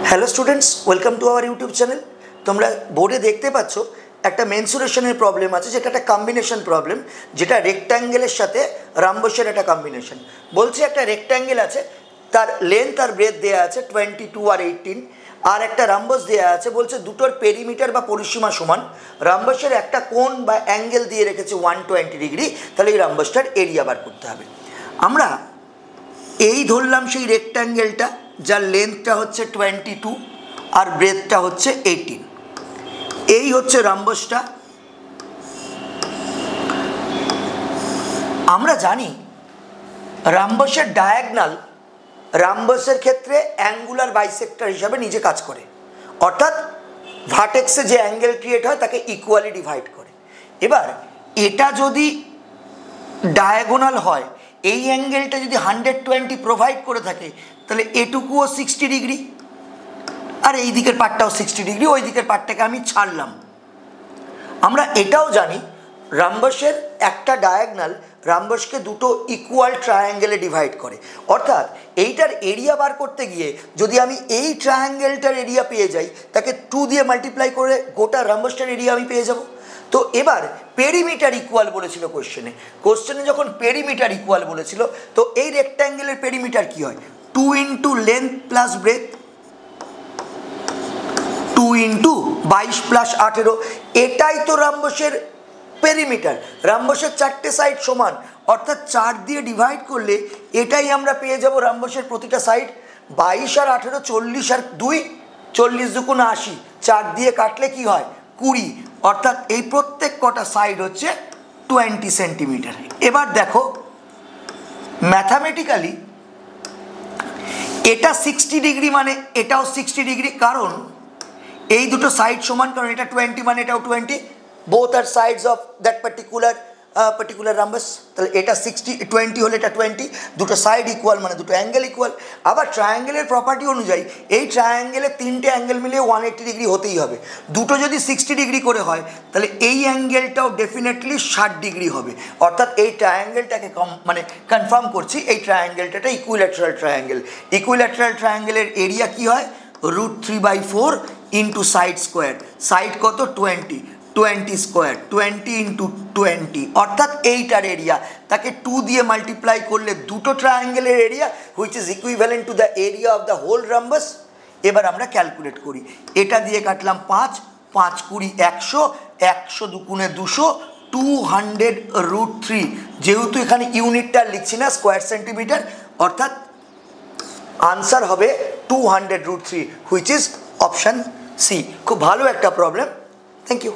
Hello students, welcome to our YouTube channel. তোমরা বোর্ডে দেখতে পাচ্ছ একটা মেনসুরেশনের প্রবলেম আছে, যেটা একটা কম্বিনেশন প্রবলেম, যেটা রেক্ট্যাঙ্গেলের সাথে রাম্বসের একটা কম্বিনেশন। বলছি একটা রেক্ট্যাঙ্গেল আছে, তার লেন্থ আর ব্রেথ দেওয়া আছে 22 আর 18, আর একটা রাম্বস দেওয়া আছে। বলছে দুটোর পেরিমিটার বা পরিসীমা সমান। রাম্বসের একটা কোণ বা অ্যাঙ্গেল দিয়ে রেখেছে 120 ডিগ্রি। তাহলে এই রাম্বসটার এরিয়া বার করতে হবে। আমরা এই ধরলাম সেই রেক্ট্যাঙ্গেলটা, যার লেন্থটা হচ্ছে 22 আর ব্রেথটা হচ্ছে 18। এই হচ্ছে রাম্বসটা। আমরা জানি রাম্বসের ডায়াগনাল রাম্বসের ক্ষেত্রে অ্যাঙ্গুলার বাইসেক্টর হিসাবে নিজে কাজ করে, অর্থাৎ ভার্টেক্সে যে অ্যাঙ্গেল ক্রিয়েট হয় তাকে ইকুয়ালি ডিভাইড করে। এবার এটা যদি ডায়াগোনাল হয়, এই অ্যাঙ্গেলটা যদি 120 প্রোভাইড করে থাকে, তাহলে এটুকুও 60 ডিগ্রি আর এই দিকের পার্টটাও 60 ডিগ্রি। ওই দিকের পার্টটাকে আমি ছাড়লাম। আমরা এটাও জানি রাম্বসের একটা ডায়াগনাল রাম্বসকে দুটো ইকুয়াল ট্রায়াঙ্গেলে ডিভাইড করে, অর্থাৎ এইটার এরিয়া বার করতে গিয়ে যদি আমি এই ট্রায়াঙ্গেলটার এরিয়া পেয়ে যাই, তাকে 2 দিয়ে মাল্টিপ্লাই করে গোটা রাম্বসটার এরিয়া আমি পেয়ে যাব। তো এবার পেরিমিটার ইকুয়াল বলেছিল কোশ্চেনে যখন পেরিমিটার ইকুয়াল বলেছিল, তো এই রেক্ট্যাঙ্গেলের পেরিমিটার কি হয়? 2 into length plus breadth, 2 into 22 plus 18। এটাই তো রাম্বসের পেরিমিটার। রাম্বসের 4টে সাইড সমান, অর্থাৎ 4 দিয়ে ডিভাইড করলে এটাই আমরা পেয়ে যাব রাম্বসের প্রতিটা সাইড। 22 আর 18 40 আর 2 40 দুগুণ 80, 4 দিয়ে কাটলে কি হয়? 20, অর্থাৎ এই প্রত্যেক কটা সাইড হচ্ছে 20 সেন্টিমিটার। এবার দেখো ম্যাথামেটিক্যালি এটা 60 ডিগ্রি মানে এটাও 60 ডিগ্রি, কারণ এই দুটো সাইড সমান, কারণ এটা 20 মানে এটাও 20, বোথ আর sides of that particular rhombus. তাহলে এটা 60, 20 হলে এটা 20, দুটো সাইড ইকুয়াল মানে দুটো অ্যাঙ্গেল ইকুয়াল। আবার ট্রায়াঙ্গেলের প্রপার্টি অনুযায়ী এই ট্রায়াঙ্গেলের 3টে অ্যাঙ্গেল মিলিয়ে 180 ডিগ্রি হতেই হবে। দুটো যদি 60 ডিগ্রি করে হয়, তাহলে এই অ্যাঙ্গেলটাও ডেফিনেটলি 60 ডিগ্রি হবে। অর্থাৎ এই ট্রায়াঙ্গেলটাকে কনফার্ম করছি, এই ট্রায়াঙ্গেলটা ইকুইল্যাটারাল ট্রায়াঙ্গেল। ইকুইল্যাটারাল ট্রায়াঙ্গেলের এরিয়া কি হয়? √3/4 ইন্টু সাইড স্কোয়ার। সাইড কত? 20 স্কোয়ার, 20 ইন্টু 20, অর্থাৎ এইটার এরিয়া। তাকে 2 দিয়ে মাল্টিপ্লাই করলে দুটো ট্রায়াঙ্গেলের area, which is equivalent to the area of the whole rhombus. এবার আমরা ক্যালকুলেট করি। এটা দিয়ে কাটলাম 5, 5 20 100, 100 দুগুণে 200, 200√3। যেহেতু এখানে ইউনিটটা লিখছি না, স্কোয়ার সেন্টিমিটার, অর্থাৎ আনসার হবে 200√3, হুইচ ইজ অপশান সি। খুব ভালো একটা প্রবলেম। Thank you.